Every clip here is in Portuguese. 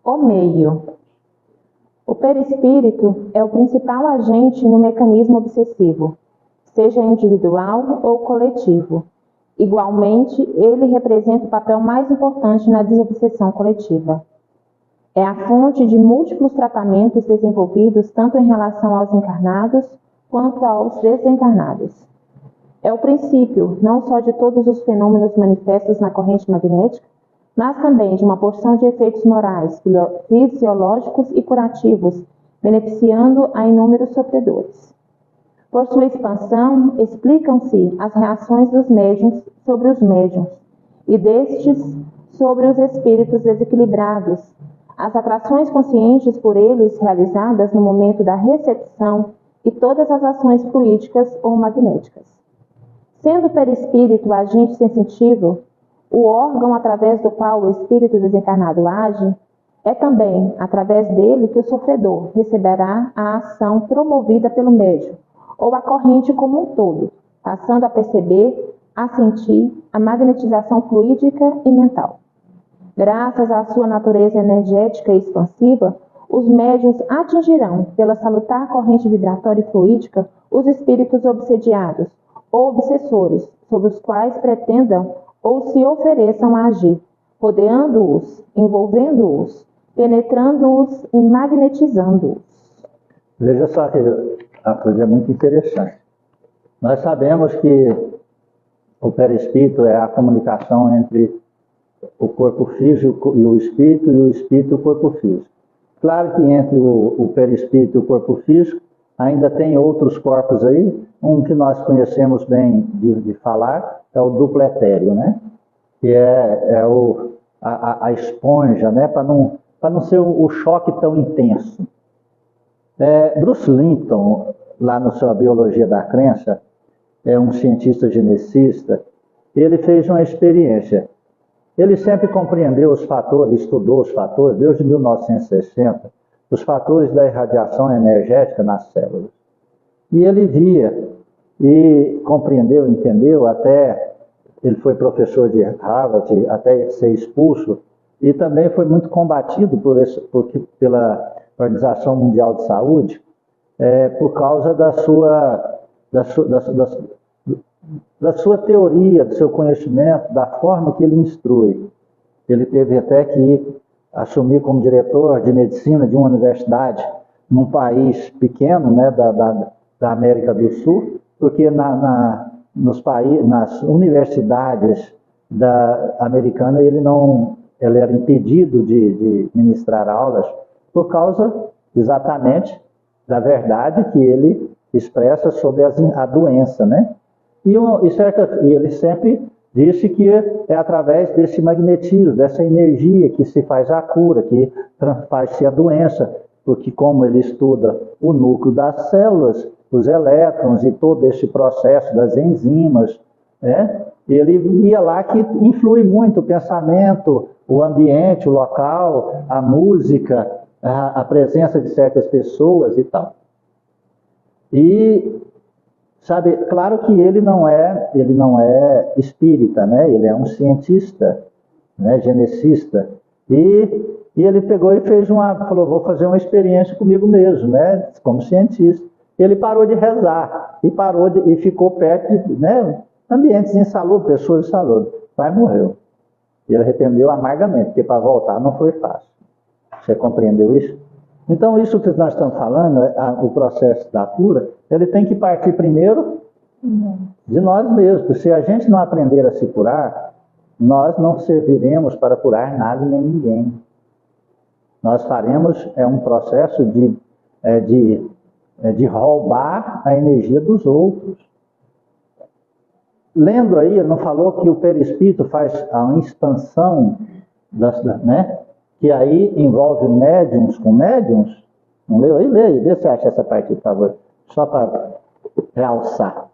O meio. O perispírito é o principal agente no mecanismo obsessivo, seja individual ou coletivo. Igualmente, ele representa o papel mais importante na desobsessão coletiva. É a fonte de múltiplos tratamentos desenvolvidos tanto em relação aos encarnados quanto aos desencarnados. É o princípio não só de todos os fenômenos manifestos na corrente magnética, mas também de uma porção de efeitos morais, fisiológicos e curativos, beneficiando a inúmeros sofredores. Por sua expansão, explicam-se as reações dos médiuns sobre os médiuns, e destes sobre os espíritos desequilibrados, as atrações conscientes por eles realizadas no momento da recepção e todas as ações fluídicas ou magnéticas. Sendo o perispírito agente sensitivo, o órgão através do qual o espírito desencarnado age, é também através dele que o sofredor receberá a ação promovida pelo médium, ou a corrente como um todo, passando a perceber, a sentir a magnetização fluídica e mental. Graças à sua natureza energética e expansiva, os médiuns atingirão, pela salutar corrente vibratória e fluídica, os espíritos obsediados, ou obsessores, sobre os quais pretendam ou se ofereçam a agir, rodeando-os, envolvendo-os, penetrando-os e magnetizando-os. Veja só que a coisa é muito interessante. Nós sabemos que o perispírito é a comunicação entre o corpo físico e o espírito e o corpo físico. Claro que entre o perispírito e o corpo físico ainda tem outros corpos aí. Um que nós conhecemos bem de falar é o duplo etéreo, né? Que é a esponja, né? Para não ser o choque tão intenso. Bruce Linton, lá na sua Biologia da Crença, é um cientista geneticista, ele fez uma experiência. Ele sempre compreendeu os fatores, estudou os fatores, desde 1960, os fatores da irradiação energética nas células. E ele via, e compreendeu, entendeu, até ele foi professor de Harvard, até ser expulso, e também foi muito combatido pela Organização Mundial de Saúde, por causa da sua teoria, do seu conhecimento, da forma que ele instrui. Ele teve até que assumir como diretor de medicina de uma universidade num país pequeno, né, da América do Sul, porque nas universidades americanas ele era impedido de ministrar aulas por causa exatamente da verdade que ele expressa sobre a doença, né? E ele sempre disse que é através desse magnetismo, dessa energia que se faz a cura, que faz-se a doença, porque como ele estuda o núcleo das células, os elétrons e todo esse processo das enzimas, né? Ele via lá que influi muito o pensamento, o ambiente, o local, a música, a presença de certas pessoas e tal. E sabe, claro que ele não é espírita, né? Ele é um cientista, né? Geneticista. E ele pegou e falou, vou fazer uma experiência comigo mesmo, né? Como cientista. Ele parou de rezar e ficou perto de, né? Ambientes insalubres, pessoas insalubres. O pai morreu. E ele arrependeu amargamente, porque para voltar não foi fácil. Você compreendeu isso? Então, isso que nós estamos falando, o processo da cura, ele tem que partir primeiro de nós mesmos. Se a gente não aprender a se curar, nós não serviremos para curar nada nem ninguém. Nós faremos um processo de roubar a energia dos outros. Lendo aí, não falou que o perispírito faz a expansão, né? Que aí envolve médiums com médiums? Não leu aí? Lê aí, vê se você acha essa parte, por favor. Só para realçar.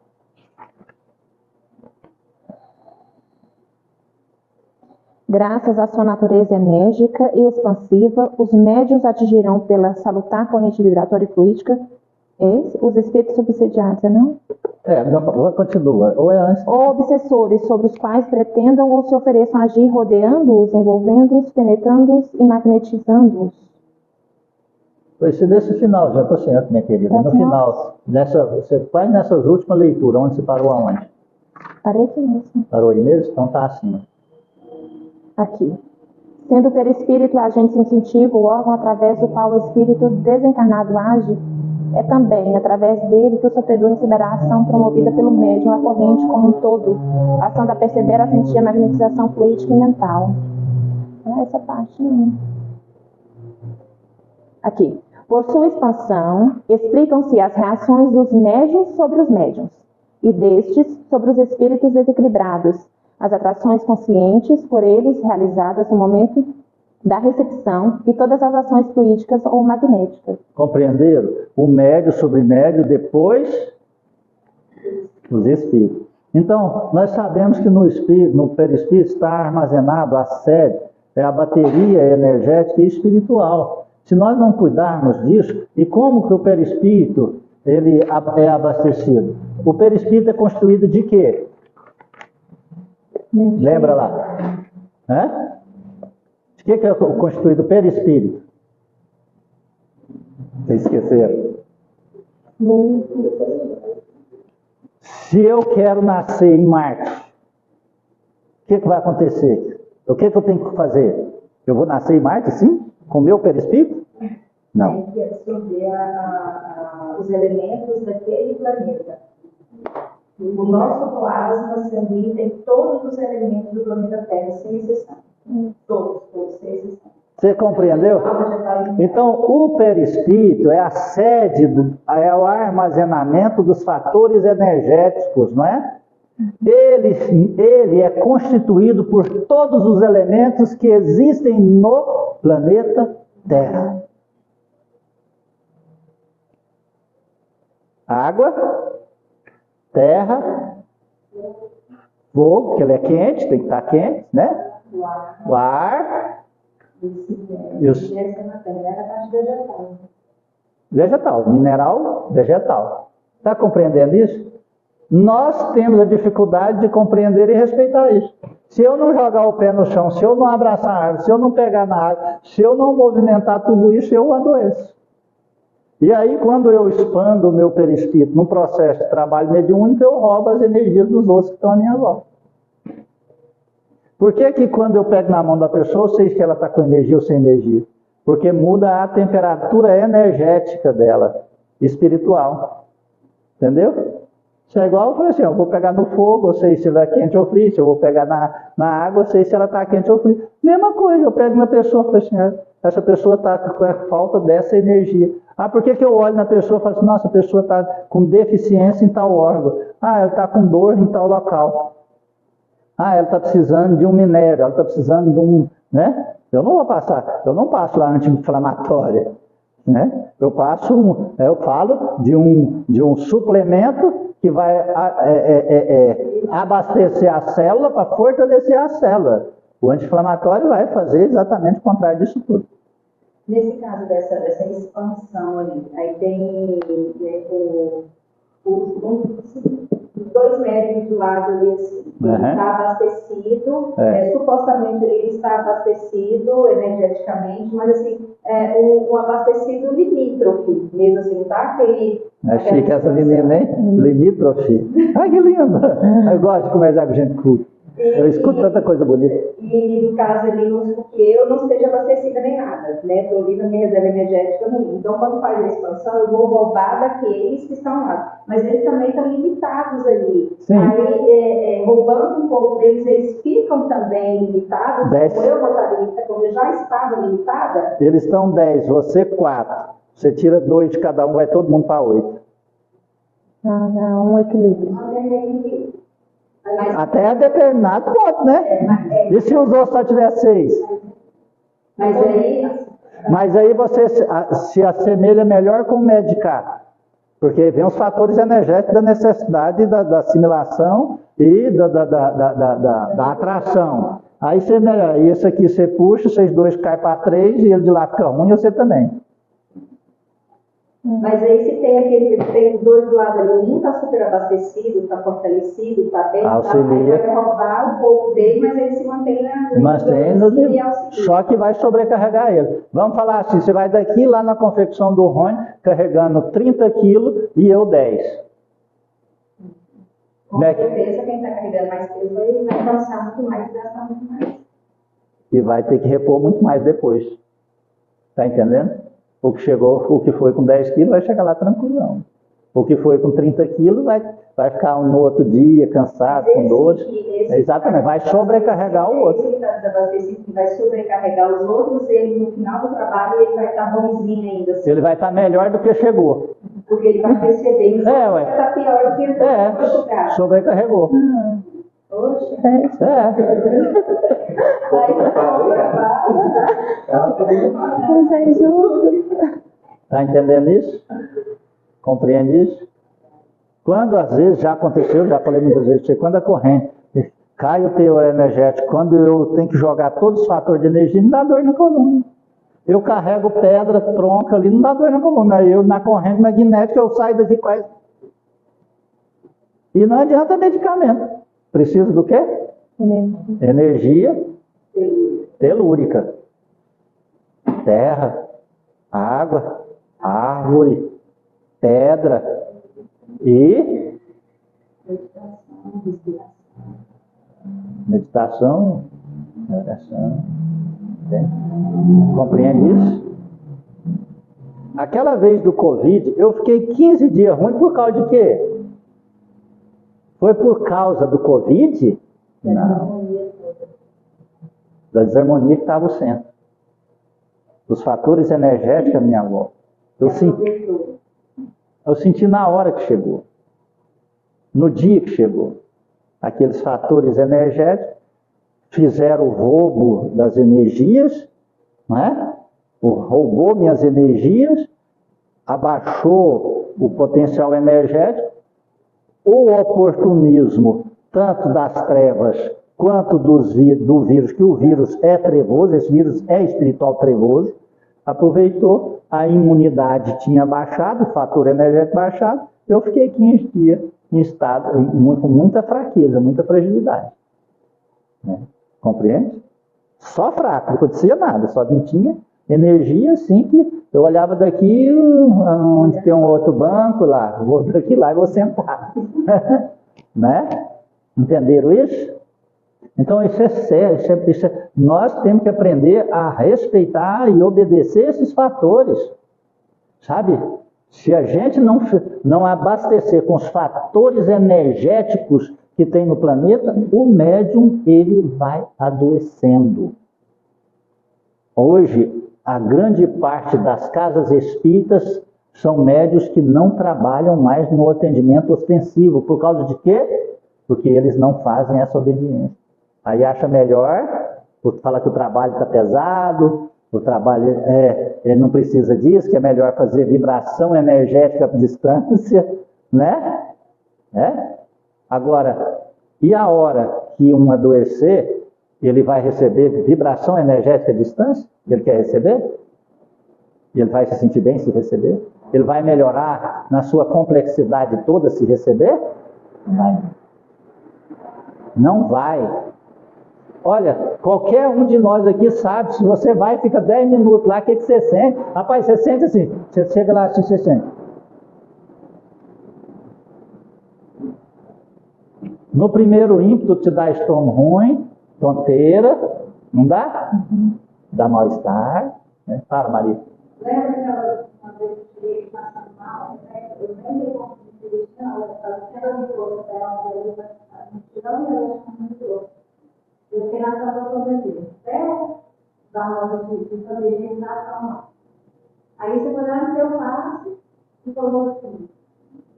Graças à sua natureza enérgica e expansiva, os médiuns atingirão pela salutar corrente vibratória e fluídica Os espíritos subsidiados, não? Não, continua. Ou é antes? Ou obsessores sobre os quais pretendam ou se ofereçam a agir rodeando-os, envolvendo-os, penetrando-os e magnetizando-os. Pois nesse final, já estou certo, minha querida. Tá No certo. final, você vai nessas últimas leituras, onde você parou aonde? Parei aqui mesmo. Parou aí mesmo? Então tá acima. Aqui. Sendo o perispírito agente sensitivo, o órgão através do qual o espírito desencarnado age, é também através dele que o sofredor receberá a ação promovida pelo médium, a corrente como um todo, a ação da perceber, a sentir a magnetização fluídica e mental. Essa parte não. Aqui. Por sua expansão, explicam-se as reações dos médiuns sobre os médiuns, e destes sobre os espíritos desequilibrados, as atrações conscientes por eles realizadas no momento da recepção e todas as ações fluídicas ou magnéticas. Compreenderam? O médio sobre médio, depois os espíritos. Então, nós sabemos que no espírito, no perispírito está armazenado a sede, é a bateria energética e espiritual. Se nós não cuidarmos disso, e como que o perispírito ele é abastecido? O perispírito é construído de quê? Lembra lá? De que é constituído o perispírito? Vocês esqueceram? Se eu quero nascer em Marte, o que vai acontecer? O que eu tenho que fazer? Eu vou nascer em Marte, sim? Com o meu perispírito? Não. Tem que absorver os elementos daquele planeta. O nosso plasma sanguíneo tem todos os elementos do planeta Terra, sem exceção. Todos, sem exceção. Você compreendeu? Então, o perispírito é a sede, é o armazenamento dos fatores energéticos, não é? Ele é constituído por todos os elementos que existem no planeta Terra. Água, terra, fogo, que ele é quente, tem que estar quente, né? O ar e os... Vegetal, mineral, vegetal. Está compreendendo isso? Nós temos a dificuldade de compreender e respeitar isso. Se eu não jogar o pé no chão, se eu não abraçar a árvore, se eu não pegar na água, se eu não movimentar tudo isso, eu adoeço. E aí, quando eu expando o meu perispírito num processo de trabalho mediúnico, eu roubo as energias dos outros que estão à minha volta. Por que quando eu pego na mão da pessoa, eu sei se ela está com energia ou sem energia? Porque muda a temperatura energética dela, espiritual. Entendeu? Isso é igual, eu falei assim, eu vou pegar no fogo, eu sei se ela é quente ou fria, se eu vou pegar na água, eu sei se ela está quente ou fria. Mesma coisa, eu pego na pessoa e falo assim, essa pessoa está com a falta dessa energia. Por que eu olho na pessoa e falo assim, nossa, a pessoa está com deficiência em tal órgão. Ela está com dor em tal local. Ela está precisando de um minério, ela está precisando de um... né? Eu não passo lá anti-inflamatória. Né? Eu falo de um suplemento que vai abastecer a célula para fortalecer a célula. O anti-inflamatório vai fazer exatamente o contrário disso tudo. Nesse caso dessa expansão ali, aí tem os dois médicos do lado ali, assim, ele está abastecido, supostamente ele está abastecido energeticamente, mas assim, o abastecido limítrofe, mesmo assim, tá aquele... É chique essa menina, hein? Limítrofe. Ai, que linda! Eu gosto de conversar com gente culta. Eu escuto tanta coisa bonita. E no caso ali, porque eu não esteja abastecida nem nada, né? Estou livre, a minha reserva energética ruim. Então, quando faz a expansão, eu vou roubar daqueles que estão lá. Mas eles também estão limitados ali. Sim. Aí, roubando um pouco deles, eles ficam também limitados. 10. Como eu vou estar limitada, como eu já estava limitada. Eles estão 10, você 4. Você tira 2 de cada um, vai todo mundo para 8. Um equilíbrio. Até determinado ponto, né? E se os outros só tiver 6? Mas aí você se assemelha melhor com o medicar. Porque vem os fatores energéticos da necessidade da assimilação e da atração. Aí você melhora. Isso aqui você puxa, vocês dois caem para 3 e ele de lá fica 1 e você também. Mas aí se tem os dois lados ali, um está super abastecido, está fortalecido, está bem, auxilia. Vai roubar um pouco dele, mas ele se mantém na mantém só que vai sobrecarregar ele. Vamos falar assim, você vai daqui lá na confecção do Rony, carregando 30 quilos e eu 10. Com certeza quem está carregando mais peso vai cansar muito mais e gastar muito mais. E vai ter que repor muito mais depois. Está entendendo? O que foi com 10 quilos vai chegar lá tranquilão. O que foi com 30 quilos vai ficar no outro dia cansado, com dores. Exatamente, vai sobrecarregar o outro. Esse que vai sobrecarregar os outros, ele no final do trabalho ele vai estar bonzinho ainda. Assim. Ele vai estar melhor do que chegou. Porque ele vai perceber, vai estar pior do que ele sobrecarregou. Oxe. Mas é justo. Está entendendo isso? Compreende isso? Quando às vezes já aconteceu, já falei muitas vezes, quando a corrente cai o teor energético, quando eu tenho que jogar todos os fatores de energia, não dá dor na coluna. Eu carrego pedra, tronco ali, não dá dor na coluna. Eu na corrente magnética eu saio daqui quase. E não adianta medicamento. Precisa do quê? Energia telúrica. Terra, água, árvore, pedra e meditação, oração. Compreende isso? Aquela vez do Covid, eu fiquei 15 dias ruim por causa de quê? Foi por causa do Covid? Não. Da desarmonia que estava o centro. Dos fatores energéticos à minha volta. Eu senti na hora que chegou. No dia que chegou. Aqueles fatores energéticos fizeram o roubo das energias, não é? Roubou minhas energias, abaixou o potencial energético. O oportunismo, tanto das trevas quanto do vírus, que o vírus é trevoso, esse vírus é espiritual trevoso, aproveitou, a imunidade tinha baixado, o fator energético baixado, eu fiquei 15 dias em estado, com muita fraqueza, muita fragilidade. Né? Compreende? Só fraco, não acontecia nada, só não tinha energia assim que eu olhava daqui, onde tem um outro banco lá, vou daqui lá e vou sentar. Né? Entenderam isso? Então isso é sério, nós temos que aprender a respeitar e obedecer esses fatores. Sabe? Se a gente não abastecer com os fatores energéticos que tem no planeta, o médium ele vai adoecendo. Hoje, a grande parte das casas espíritas são médios que não trabalham mais no atendimento ostensivo. Por causa de quê? Porque eles não fazem essa obediência. Aí acha melhor, fala que o trabalho está pesado, o trabalho ele não precisa disso, que é melhor fazer vibração energética à distância, né? Agora, e a hora que um adoecer, ele vai receber vibração energética à distância? Ele quer receber? Ele vai se sentir bem se receber? Ele vai melhorar na sua complexidade toda se receber? Não vai. Olha, qualquer um de nós aqui sabe, se você vai e fica 10 minutos lá, o que você sente? Rapaz, você sente assim, você chega lá assim, você sente. No primeiro ímpeto te dá estômago ruim, tonteira, não dá? Dá mal-estar, né? Fala, Maria. Lembra que uma vez que eu cheguei passando mal, né? Eu nem dei conta de dirigir, não, eu estava sendo nervosa, eu fiquei na sala do Brasil, até dar uma hora de fazer higienização. Aí você foi lá no meu passe e falou assim,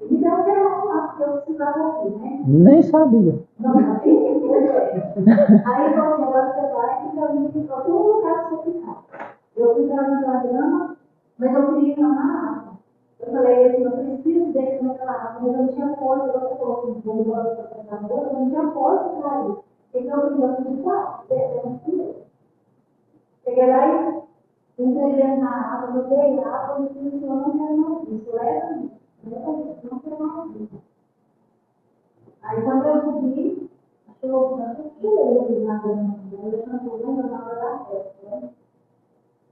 me deu um termo lá, porque eu precisava ouvir, né? Nem sabia. Não, aí ele falou assim, agora você vai e fica ali, fica todo lugar que você ficar. Eu fui para a grama, mas eu queria tomar água. Eu falei assim, eu preciso desse naquela água, mas eu não tinha força. Eu falei assim, vamos embora para a casa, eu não tinha força para ir. Então eu fiz assim, cheguei lá e Entrei na água, joguei água e disse, eu não quero mais isso, leva-me. Não quero mais isso. Aí quando eu subi, achou tanto que ele nadando, ele cantou na hora da festa.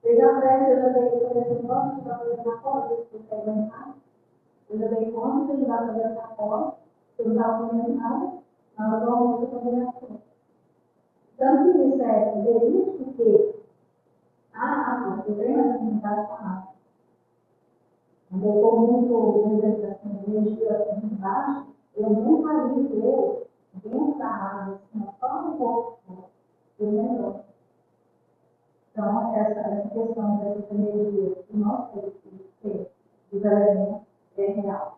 Fez a festa, eu já dei para esse negócio, que vai fazer na porta, se você aguentar. Eu já dei conta que ele vai fazer na porta, que eu não estava comendo nada, na hora do almoço eu fazer na porta. Tanto que isso é delícia, porque eu tenho essa unidade com a água. Quando eu estou muito de energia aqui embaixo, eu nem faria eu dentro da água, assim, só um pouco, eu melhor. Então, essa questão dessa energia que nós temos dos elementos é real.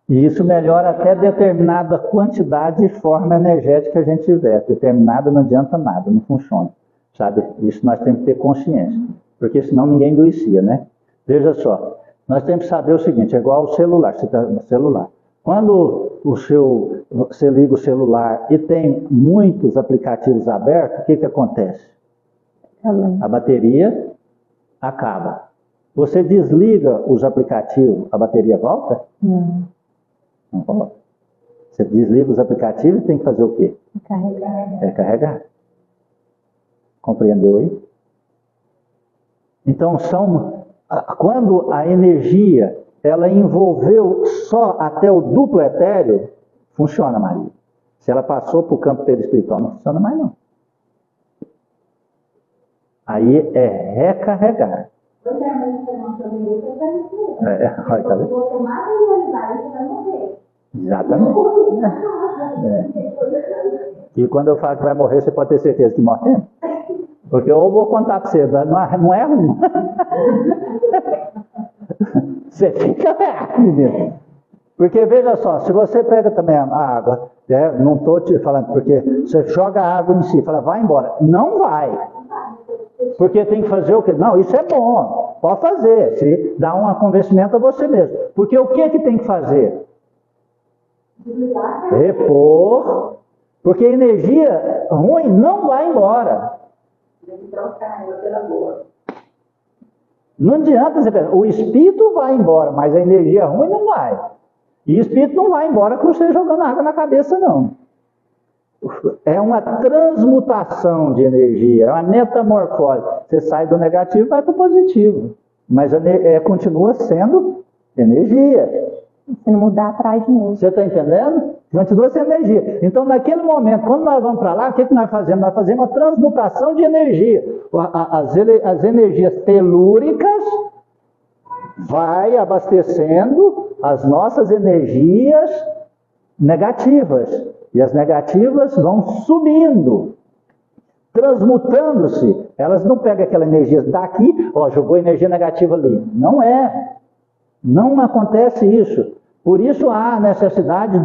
E isso melhora até determinada quantidade e forma energética que a gente tiver. Determinada não adianta nada, não funciona. Sabe? Isso nós temos que ter consciência. Porque senão ninguém adoecia, né? Veja só, nós temos que saber o seguinte, é igual ao celular, você está no celular. Quando você liga o celular e tem muitos aplicativos abertos, o que acontece? A bateria acaba. Você desliga os aplicativos, a bateria volta? Não. Não volta. Você desliga os aplicativos e tem que fazer o quê? Carregar. É carregar. Compreendeu aí? Então, quando a energia ela envolveu só até o duplo etéreo, funciona, Maria. Se ela passou para o campo perispiritual, não funciona mais, não. Aí é recarregar. Pois é, mas você não também isso, Olha, tá vendo? você materializar, você vai morrer. Exatamente. E quando eu falo que vai morrer, você pode ter certeza que morre mesmo. Porque eu vou contar para você, não é ruim. Você fica menino. Porque veja só, se você pega também a água, não estou te falando, porque você joga a água em si, fala, vai embora. Não vai. Porque tem que fazer o quê? Não, isso é bom, pode fazer, se dá um convencimento a você mesmo. Porque o que tem que fazer? Repor. Porque a energia ruim não vai embora. Tem que trocar ela pela boa. Não adianta você pensar, o espírito vai embora, mas a energia ruim não vai. E o espírito não vai embora com você jogando água na cabeça, não. É uma transmutação de energia, é uma metamorfose. Você sai do negativo e vai para o positivo. Mas continua sendo energia. Se não mudar, atrás de novo. Você está entendendo? Continua sendo energia. Então, naquele momento, quando nós vamos para lá, o que nós fazemos? Nós fazemos uma transmutação de energia. As energias telúricas vai abastecendo as nossas energias negativas. E as negativas vão subindo, transmutando-se. Elas não pegam aquela energia daqui, jogou energia negativa ali. Não é. Não acontece isso. Por isso há a necessidade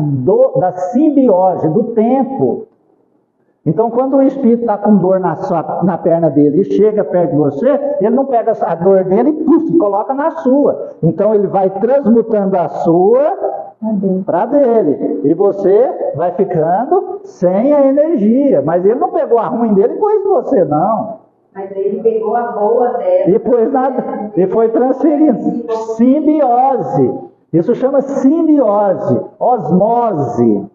da simbiose, do tempo. Então, quando o espírito está com dor na perna dele e chega perto de você, ele não pega a dor dele e coloca na sua. Então, ele vai transmutando a sua para dele. E você vai ficando sem a energia. Mas ele não pegou a ruim dele e pôs em você, não. Mas ele pegou a boa dela. E foi transferindo. Simbiose. Isso chama simbiose, osmose.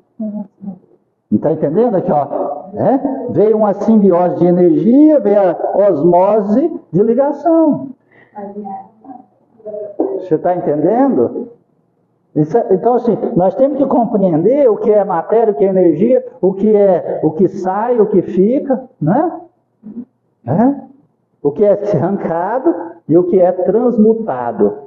Está entendendo aqui, ó? Veio uma simbiose de energia, veio a osmose de ligação. Você está entendendo? Então, assim, nós temos que compreender o que é matéria, o que é energia, o que sai, o que fica, né? O que é arrancado e o que é transmutado.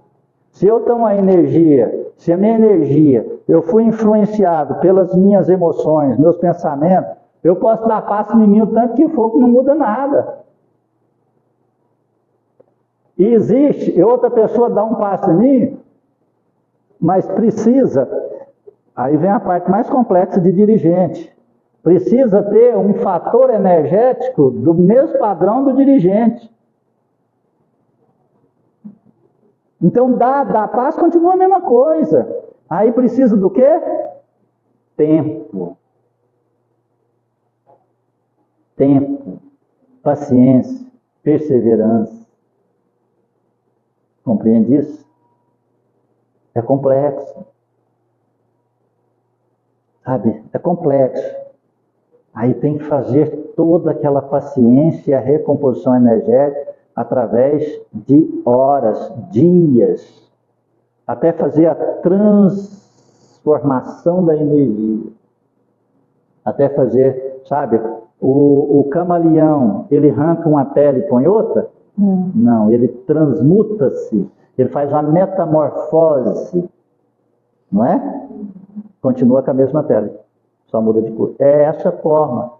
Se eu tenho a energia, se a minha energia, eu fui influenciado pelas minhas emoções, meus pensamentos, eu posso dar passo em mim o tanto que for, que não muda nada. E existe, outra pessoa dá um passo em mim, mas precisa, aí vem a parte mais complexa de dirigente, precisa ter um fator energético do mesmo padrão do dirigente. Então, dar paz continua a mesma coisa. Aí precisa do quê? Tempo. Tempo, paciência, perseverança. Compreende isso? É complexo. Sabe? É complexo. Aí tem que fazer toda aquela paciência e a recomposição energética através de horas, dias, até fazer a transformação da energia. Até fazer, sabe, o camaleão, ele arranca uma pele e põe outra? Não, ele transmuta-se, ele faz uma metamorfose, não é? Continua com a mesma pele, só muda de cor. É essa forma,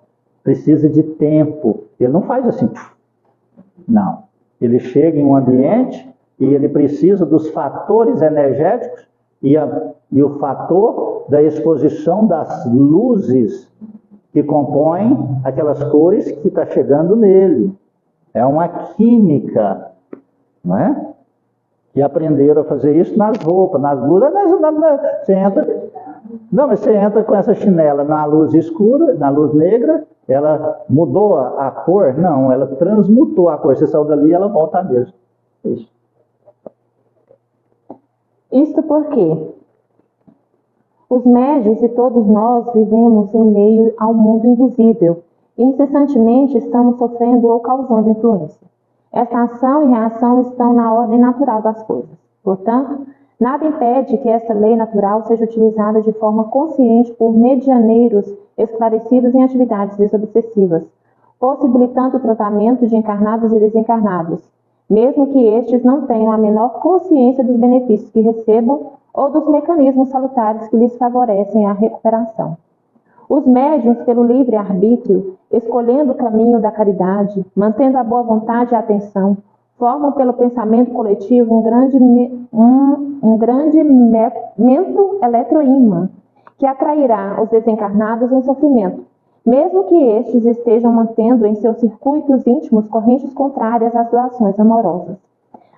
precisa de tempo. Ele não faz assim, não. Ele chega em um ambiente e ele precisa dos fatores energéticos e o fator da exposição das luzes que compõem aquelas cores que está chegando nele. É uma química, não é? E aprenderam a fazer isso nas roupas, nas luzes. Você entra, não, mas você entra com essa chinela na luz escura, na luz negra, ela mudou a cor? Não, ela transmutou a cor. Você saiu dali e ela volta a mesma. Isso. Isto porque os médiuns e todos nós vivemos em meio ao mundo invisível e incessantemente estamos sofrendo ou causando influência. Esta ação e reação estão na ordem natural das coisas. Portanto, nada impede que esta lei natural seja utilizada de forma consciente por medianeiros esclarecidos em atividades desobsessivas, possibilitando o tratamento de encarnados e desencarnados, mesmo que estes não tenham a menor consciência dos benefícios que recebam ou dos mecanismos salutares que lhes favorecem a recuperação. Os médiuns, pelo livre arbítrio, escolhendo o caminho da caridade, mantendo a boa vontade e a atenção, formam pelo pensamento coletivo um grande mento eletroímã que atrairá os desencarnados em sofrimento, mesmo que estes estejam mantendo em seus circuitos íntimos correntes contrárias às doações amorosas.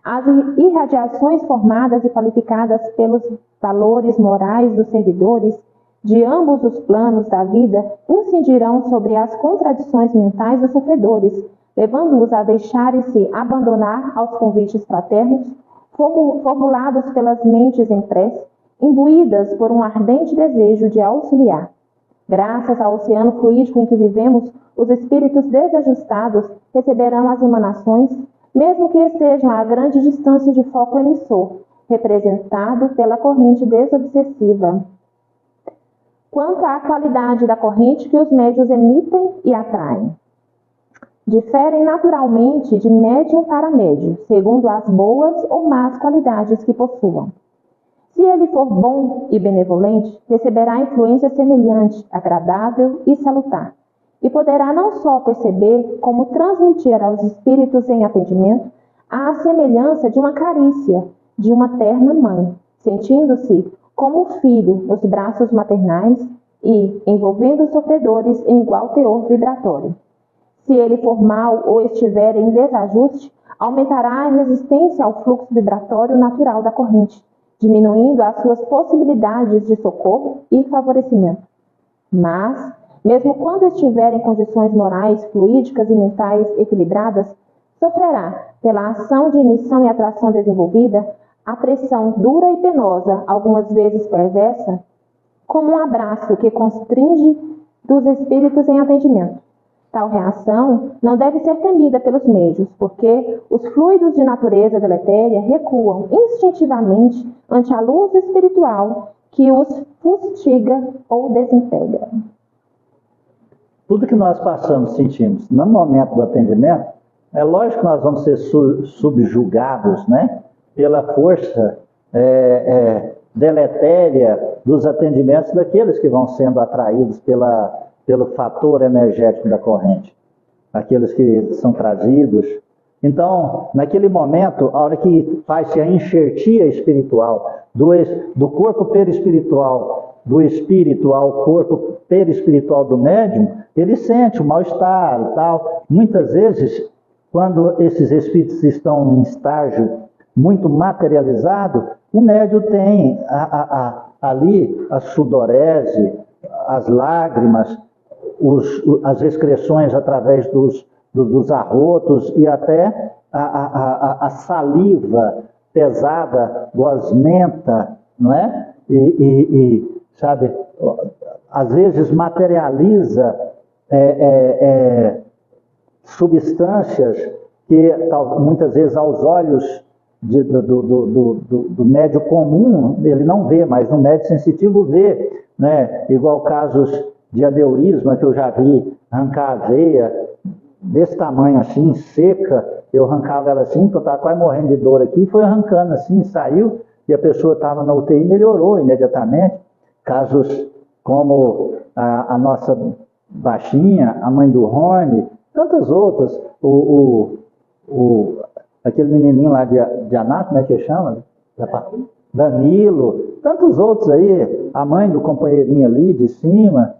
As irradiações formadas e qualificadas pelos valores morais dos servidores de ambos os planos da vida incidirão sobre as contradições mentais dos sofredores, levando-os a deixarem-se abandonar aos convites fraternos, formulados pelas mentes em prece, imbuídas por um ardente desejo de auxiliar. Graças ao oceano fluídico em que vivemos, os espíritos desajustados receberão as emanações, mesmo que estejam a grande distância de foco emissor, representado pela corrente desobsessiva. Quanto à qualidade da corrente que os médiuns emitem e atraem, diferem naturalmente de médium para médium, segundo as boas ou más qualidades que possuam. Se ele for bom e benevolente, receberá influência semelhante, agradável e salutar, e poderá não só perceber, como transmitir aos espíritos em atendimento a semelhança de uma carícia de uma terna mãe, sentindo-se como filho nos braços maternais e envolvendo os sofredores em igual teor vibratório. Se ele for mau ou estiver em desajuste, aumentará a resistência ao fluxo vibratório natural da corrente, diminuindo as suas possibilidades de socorro e favorecimento. Mas, mesmo quando estiver em condições morais, fluídicas e mentais equilibradas, sofrerá, pela ação de emissão e atração desenvolvida, a pressão dura e penosa, algumas vezes perversa, como um abraço que constringe dos espíritos em atendimento. Tal reação não deve ser temida pelos médiuns, porque os fluidos de natureza deletéria recuam instintivamente ante a luz espiritual que os fustiga ou desintegra. Tudo que nós passamos, sentimos no momento do atendimento, é lógico que nós vamos ser subjugados, né, pela força deletéria dos atendimentos daqueles que vão sendo atraídos pelo fator energético da corrente, aqueles que são trazidos. Então, naquele momento, a hora que faz-se a enxertia espiritual, do corpo perispiritual, do espírito ao corpo perispiritual do médium, ele sente o mal-estar e tal. Muitas vezes, quando esses espíritos estão em estágio muito materializado, o médium tem ali a sudorese, as lágrimas, as excreções através dos arrotos e até a saliva pesada, gosmenta, não é? Sabe, às vezes materializa substâncias que muitas vezes aos olhos do médio comum ele não vê, mas no médio sensitivo vê, né? Igual casos de aneurisma que eu já vi, arrancar a veia desse tamanho assim, seca, eu arrancava ela assim, porque eu estava quase morrendo de dor aqui, foi arrancando assim, saiu, e a pessoa estava na UTI e melhorou imediatamente. Casos como a nossa baixinha, a mãe do Rony, tantas outras, aquele menininho lá de Aná, como é que chama? Danilo, tantos outros aí, a mãe do companheirinho ali de cima.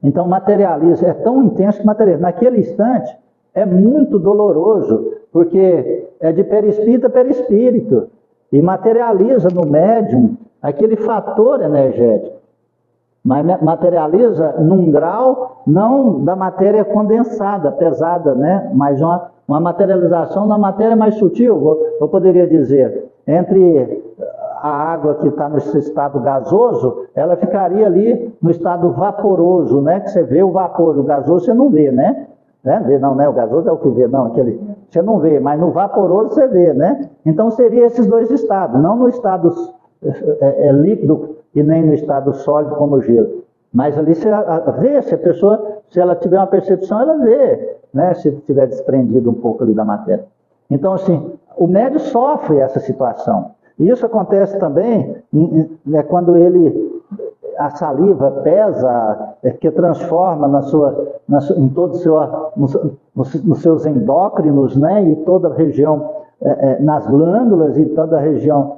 Então materializa, é tão intenso que materializa. Naquele instante é muito doloroso, porque é de perispírito a perispírito, e materializa no médium aquele fator energético. Mas materializa num grau não da matéria condensada, pesada, né? Mas uma materialização da matéria mais sutil, eu poderia dizer, entre a água que está nesse estado gasoso, ela ficaria ali no estado vaporoso, né? Que você vê o vapor, o gasoso você não vê, né? Não, né? O gasoso é o que vê, não, aquele você não vê, mas no vaporoso você vê, né? Então seria esses dois estados, não no estado líquido e nem no estado sólido como o gelo. Mas ali você vê, se a pessoa, se ela tiver uma percepção, ela vê, né? Se tiver desprendido um pouco ali da matéria. Então, assim, o médium sofre essa situação. E isso acontece também quando a saliva pesa, que transforma em todo nos seus endócrinos, né? E toda a região, nas glândulas e toda a região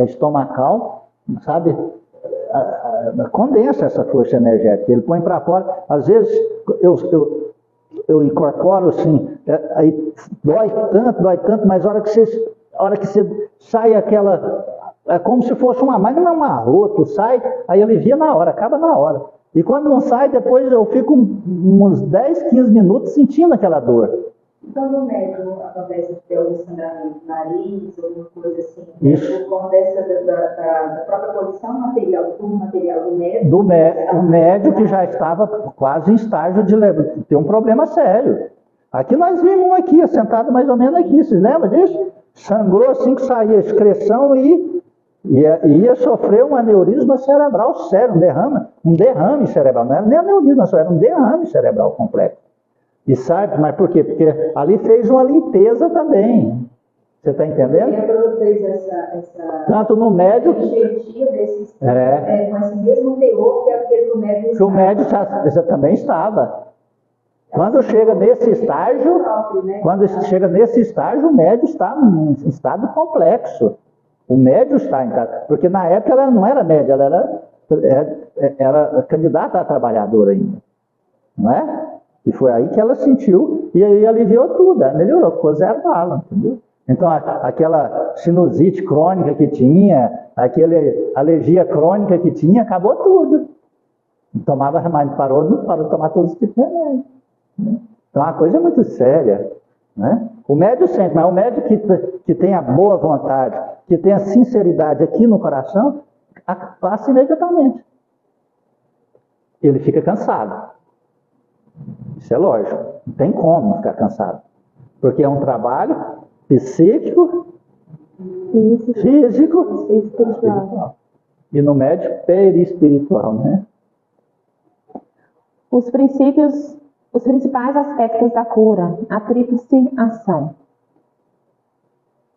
estomacal, sabe? Condensa essa força energética, ele põe para fora. Às vezes eu incorporo assim, aí dói tanto, mas a hora que você sai aquela, é como se fosse mas não é um arroto, sai, aí alivia na hora, acaba na hora. E quando não sai, depois eu fico uns 10, 15 minutos sentindo aquela dor. Então, no médium, acontece de ter algum sangramento no nariz, alguma coisa assim, isso. Por conta da própria condição material, do tubo material do médium? O médium que já estava quase em estágio de ter um problema sério. Aqui nós vimos um aqui, sentado mais ou menos aqui, vocês lembram disso? Sangrou assim que saía excreção e ia sofrer um aneurisma cerebral sério, um derrame cerebral. Não era nem aneurisma, só era um derrame cerebral complexo. E sabe, mas por quê? Porque ali fez uma limpeza também. Você está entendendo? E fez essa tanto no médio com esse mesmo teor que aquele que o médium estava. Que o médium já também estava. Quando chega nesse estágio, o médium está em estado complexo. O médium está em estado. Porque na época ela não era média, ela era candidata a trabalhadora ainda. Não é? E foi aí que ela sentiu, e aí aliviou tudo, ela melhorou, ficou zero bala, entendeu? Então, aquela sinusite crônica que tinha, aquela alergia crônica que tinha, acabou tudo. Não tomava remédio, parou de tomar todos os tipos de remédio. Né? Então, é uma coisa muito séria. Né? O médium sente, mas o médium que tem a boa vontade, que tem a sinceridade aqui no coração, passa imediatamente. Ele fica cansado. Isso é lógico, não tem como ficar cansado. Porque é um trabalho psíquico, físico e espiritual. E no médio, perispiritual, né? Os principais aspectos da cura, a tríplice ação.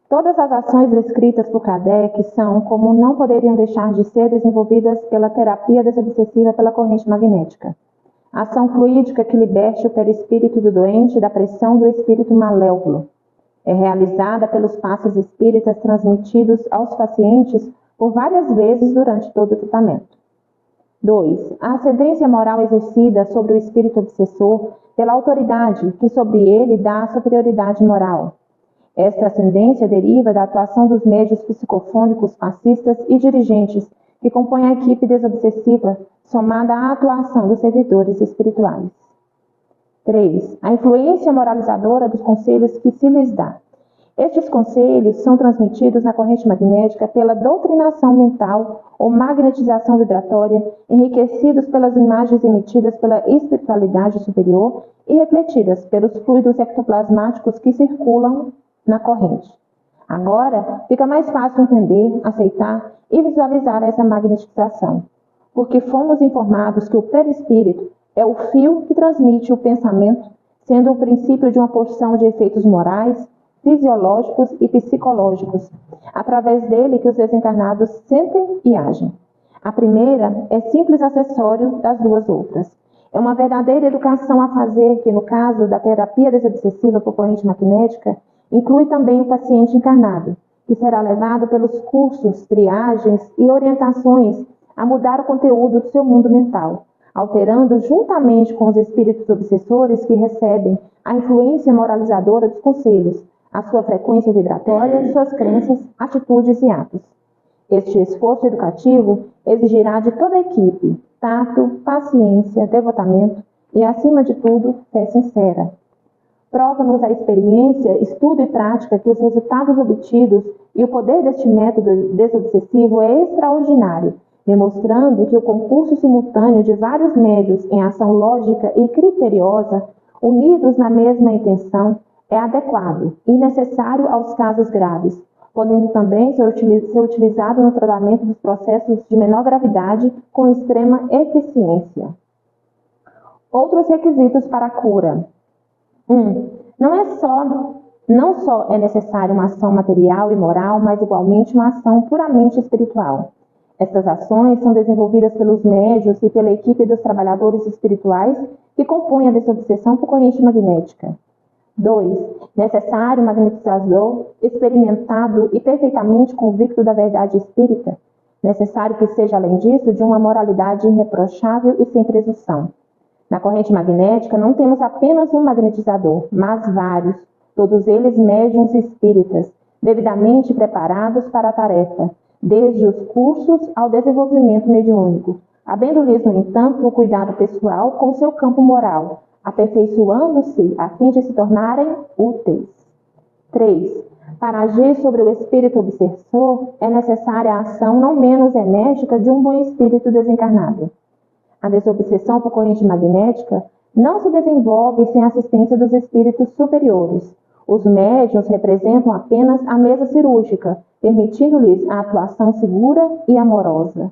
Todas as ações descritas por Kardec são, como não poderiam deixar de ser, desenvolvidas pela terapia desobsessiva pela corrente magnética. Ação fluídica que liberte o perispírito do doente da pressão do espírito malévolo. É realizada pelos passos espíritas transmitidos aos pacientes por várias vezes durante todo o tratamento. 2. A ascendência moral exercida sobre o espírito obsessor pela autoridade que sobre ele dá a superioridade moral. Esta ascendência deriva da atuação dos médiuns psicofônicos, passistas e dirigentes que compõem a equipe desobsessiva, somada à atuação dos servidores espirituais. 3. A influência moralizadora dos conselhos que se lhes dá. Estes conselhos são transmitidos na corrente magnética pela doutrinação mental ou magnetização vibratória, enriquecidos pelas imagens emitidas pela espiritualidade superior e refletidas pelos fluidos ectoplasmáticos que circulam na corrente. Agora, fica mais fácil entender, aceitar e visualizar essa magnetização, porque fomos informados que o perispírito é o fio que transmite o pensamento, sendo o princípio de uma porção de efeitos morais, fisiológicos e psicológicos, através dele que os desencarnados sentem e agem. A primeira é simples acessório das duas outras. É uma verdadeira educação a fazer que, no caso da terapia desobsessiva por corrente magnética, inclui também o paciente encarnado, que será levado pelos cursos, triagens e orientações a mudar o conteúdo do seu mundo mental, alterando juntamente com os espíritos obsessores que recebem a influência moralizadora dos conselhos, a sua frequência vibratória, suas crenças, atitudes e atos. Este esforço educativo exigirá de toda a equipe tato, paciência, devotamento e, acima de tudo, fé sincera. Prova-nos a experiência, estudo e prática que os resultados obtidos e o poder deste método desobsessivo é extraordinário, demonstrando que o concurso simultâneo de vários médios em ação lógica e criteriosa, unidos na mesma intenção, é adequado e necessário aos casos graves, podendo também ser utilizado no tratamento dos processos de menor gravidade com extrema eficiência. Outros requisitos para a cura. 1. Não só é necessária uma ação material e moral, mas igualmente uma ação puramente espiritual. Estas ações são desenvolvidas pelos médiuns e pela equipe dos trabalhadores espirituais que compõem a desobsessão por corrente magnética. 2. Necessário magnetizador experimentado e perfeitamente convicto da verdade espírita. Necessário que seja, além disso, de uma moralidade irreprochável e sem presunção. Na corrente magnética não temos apenas um magnetizador, mas vários, todos eles médiuns espíritas, devidamente preparados para a tarefa, desde os cursos ao desenvolvimento mediúnico, havendo-lhes, no entanto, o cuidado pessoal com seu campo moral, aperfeiçoando-se a fim de se tornarem úteis. 3. Para agir sobre o espírito obsessor, é necessária a ação não menos enérgica de um bom espírito desencarnado. A desobsessão por corrente magnética não se desenvolve sem a assistência dos espíritos superiores. Os médiuns representam apenas a mesa cirúrgica, permitindo-lhes a atuação segura e amorosa.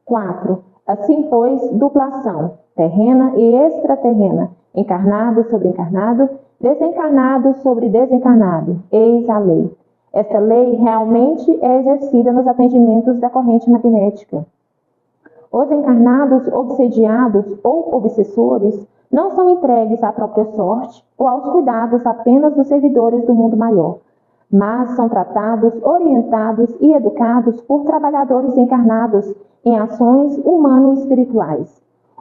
4. Assim, pois, duplação, terrena e extraterrena, encarnado sobre encarnado, desencarnado sobre desencarnado, eis a lei. Esta lei realmente é exercida nos atendimentos da corrente magnética. Os encarnados obsediados ou obsessores não são entregues à própria sorte ou aos cuidados apenas dos servidores do mundo maior, mas são tratados, orientados e educados por trabalhadores encarnados em ações humano-espirituais.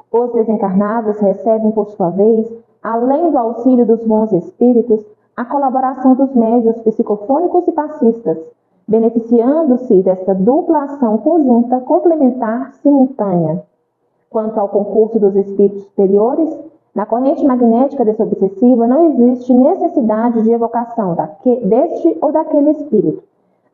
Os desencarnados recebem, por sua vez, além do auxílio dos bons espíritos, a colaboração dos médiuns psicofônicos e passistas, beneficiando-se desta dupla ação conjunta, complementar, simultânea. Quanto ao concurso dos espíritos superiores, na corrente magnética desobsessiva não existe necessidade de evocação deste ou daquele espírito.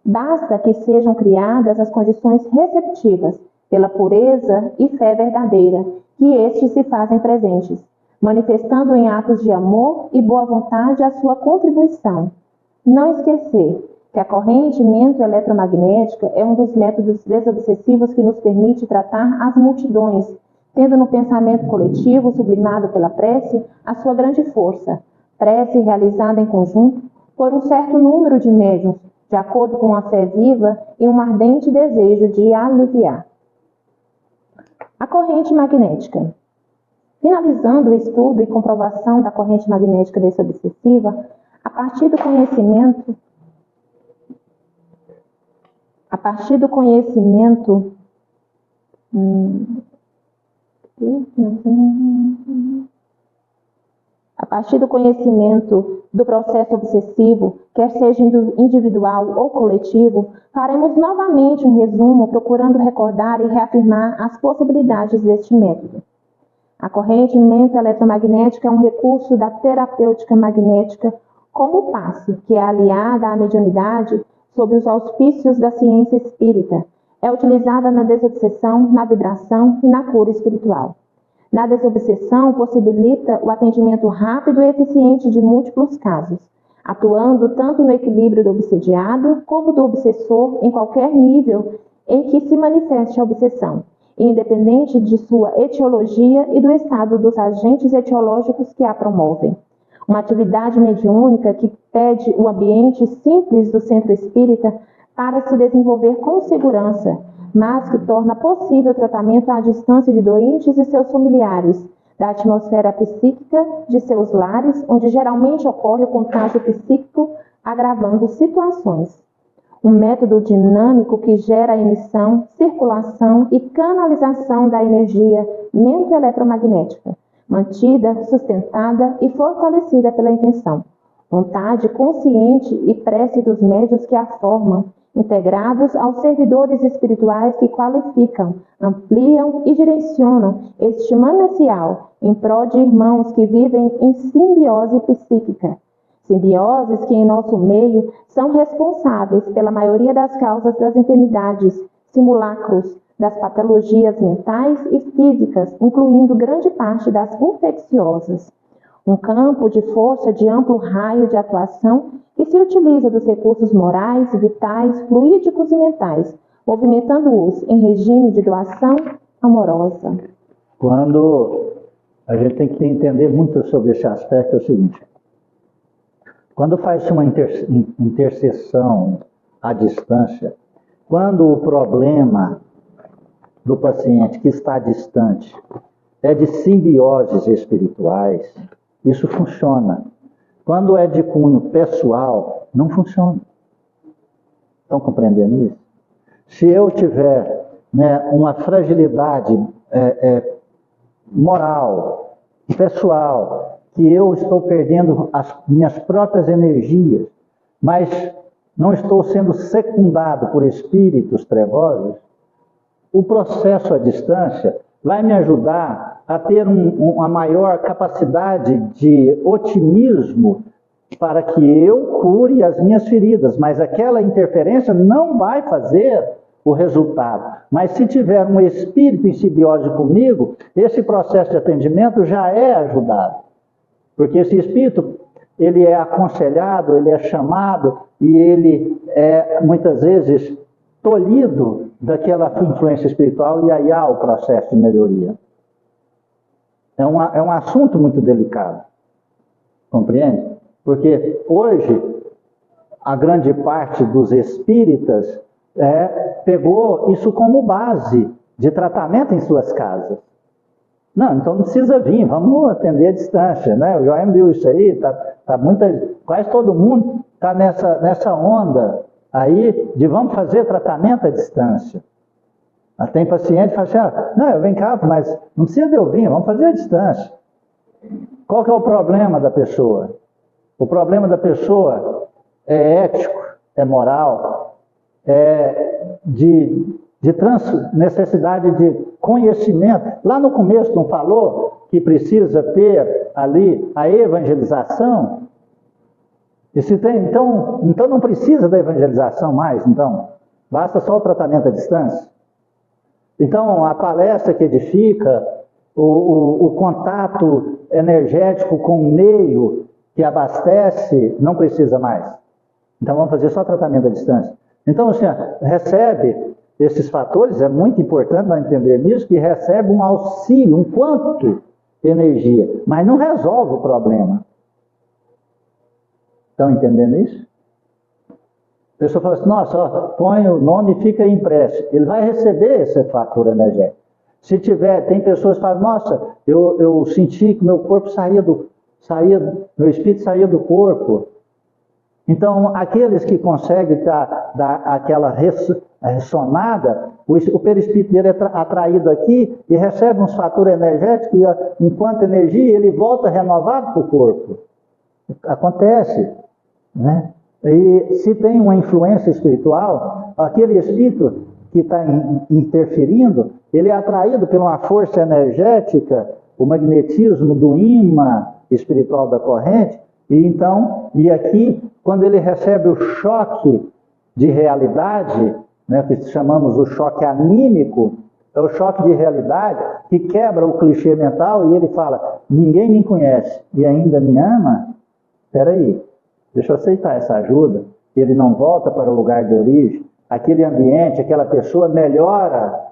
Basta que sejam criadas as condições receptivas, pela pureza e fé verdadeira, que estes se fazem presentes, manifestando em atos de amor e boa vontade a sua contribuição. Não esquecer que a corrente mento-eletromagnética é um dos métodos desobsessivos que nos permite tratar as multidões, tendo no pensamento coletivo, sublimado pela prece, a sua grande força. Prece realizada em conjunto por um certo número de médiuns, de acordo com a fé viva e um ardente desejo de aliviar. A corrente magnética. Finalizando o estudo e comprovação da corrente magnética desobsessiva, a partir do conhecimento do processo obsessivo, quer seja individual ou coletivo, faremos novamente um resumo procurando recordar e reafirmar as possibilidades deste método. A corrente mento-eletromagnética é um recurso da terapêutica magnética como o passe, que é aliada à mediunidade sob os auspícios da ciência espírita. É utilizada na desobsessão, na vibração e na cura espiritual. Na desobsessão, possibilita o atendimento rápido e eficiente de múltiplos casos, atuando tanto no equilíbrio do obsediado como do obsessor em qualquer nível em que se manifeste a obsessão, independente de sua etiologia e do estado dos agentes etiológicos que a promovem. Uma atividade mediúnica que pede o ambiente simples do centro espírita para se desenvolver com segurança, mas que torna possível o tratamento à distância de doentes e seus familiares, da atmosfera psíquica de seus lares, onde geralmente ocorre o contágio psíquico, agravando situações. Um método dinâmico que gera a emissão, circulação e canalização da energia mento-eletromagnética, mantida, sustentada e fortalecida pela intenção, vontade consciente e prece dos médiuns que a formam, integrados aos servidores espirituais que qualificam, ampliam e direcionam este manancial em prol de irmãos que vivem em simbiose psíquica. Simbioses que em nosso meio são responsáveis pela maioria das causas das enfermidades, simulacros, das patologias mentais e físicas, incluindo grande parte das infecciosas. Um campo de força de amplo raio de atuação que se utiliza dos recursos morais, vitais, fluídicos e mentais, movimentando-os em regime de doação amorosa. Quando a gente tem que entender muito sobre esse aspecto, é o seguinte: quando faz uma intercessão à distância, quando o problema do paciente que está distante é de simbioses espirituais, isso funciona. Quando é de cunho pessoal, não funciona. Estão compreendendo isso? Se eu tiver uma fragilidade moral, pessoal, que eu estou perdendo as minhas próprias energias, mas não estou sendo secundado por espíritos trevosos, o processo à distância vai me ajudar a ter uma maior capacidade de otimismo para que eu cure as minhas feridas, mas aquela interferência não vai fazer o resultado. Mas se tiver um espírito em simbiose comigo, esse processo de atendimento já é ajudado. Porque esse espírito, ele é aconselhado, ele é chamado e ele é muitas vezes tolhido daquela influência espiritual, e aí há o processo de melhoria. É um assunto muito delicado, compreende? Porque hoje a grande parte dos espíritas pegou isso como base de tratamento em suas casas. Não, então não precisa vir, vamos atender à distância, né? O João viu isso aí, quase todo mundo está nessa onda aí de vamos fazer tratamento à distância. Tem paciente que fala assim, não, eu venho cá, mas não precisa de eu vir, vamos fazer à distância. Qual que é o problema da pessoa? O problema da pessoa é ético, é moral, é de necessidade de conhecimento. Lá no começo não falou que precisa ter ali a evangelização? E se tem, então não precisa da evangelização mais, então basta só o tratamento à distância. Então a palestra que edifica, o contato energético com o meio que abastece, não precisa mais. Então vamos fazer só tratamento à distância. Então assim, recebe esses fatores, é muito importante nós entendermos isso, que recebe um auxílio, um quanto de energia, mas não resolve o problema. Estão entendendo isso? A pessoa fala assim, nossa, põe o nome e fica impresso. Ele vai receber esse fator energético. Se tiver, tem pessoas que falam, nossa, eu senti que meu corpo meu espírito saía do corpo. Então, aqueles que conseguem dar aquela ressonada, o perispírito dele é atraído aqui e recebe uns fatores energéticos, e enquanto energia, ele volta renovado para o corpo. Acontece, né? E se tem uma influência espiritual, aquele espírito que está interferindo, ele é atraído por uma força energética, o magnetismo do ímã espiritual da corrente, E aqui, quando ele recebe o choque de realidade, né, que chamamos o choque anímico, é o choque de realidade que quebra o clichê mental e ele fala, ninguém me conhece e ainda me ama? Espera aí, deixa eu aceitar essa ajuda. Ele não volta para o lugar de origem, aquele ambiente, aquela pessoa melhora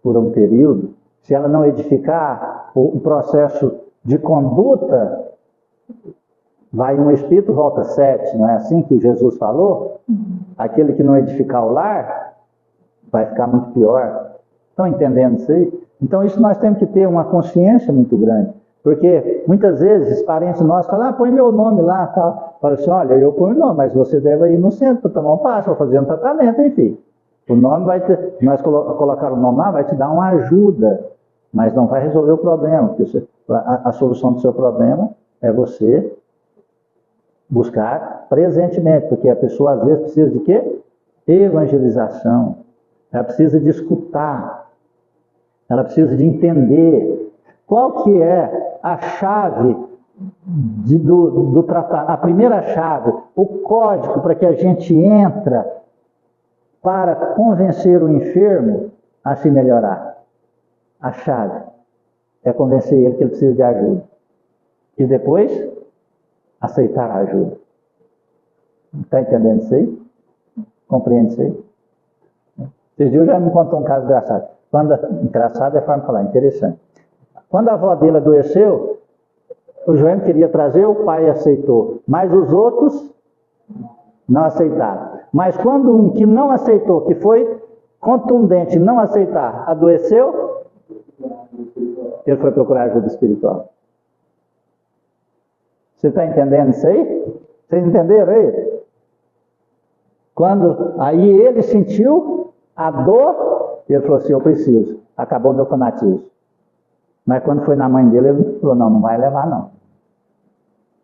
por um período. Se ela não edificar o processo de conduta, vai um espírito, volta 7, não é assim que Jesus falou? Aquele que não edificar o lar, vai ficar muito pior. Estão entendendo isso aí? Então isso nós temos que ter uma consciência muito grande. Porque muitas vezes parentes nossos falam, põe meu nome lá, tal. Fala assim, olha, eu ponho o nome, mas você deve ir no centro para tomar um passo, para fazer um tratamento, enfim. O nome vai ter, nós colocar o nome lá, vai te dar uma ajuda, mas não vai resolver o problema. Porque a solução do seu problema é você buscar presentemente, porque a pessoa às vezes precisa de quê? Evangelização. Ela precisa de escutar. Ela precisa de entender qual que é a chave do tratamento, a primeira chave, o código para que a gente entra para convencer o enfermo a se melhorar. A chave é convencer ele que ele precisa de ajuda. E depois, aceitar a ajuda. Está entendendo isso aí? Compreende isso aí? Esses dias já me contou um caso engraçado. Engraçado é forma de falar, interessante. Quando a avó dele adoeceu, o João queria trazer, o pai aceitou. Mas os outros não aceitaram. Mas quando um que não aceitou, que foi contundente, não aceitar, adoeceu, ele foi procurar ajuda espiritual. Você está entendendo isso aí? Vocês entenderam aí? Quando aí ele sentiu a dor, ele falou assim, eu preciso. Acabou meu fanatismo. Mas quando foi na mãe dele, ele falou, não vai levar não.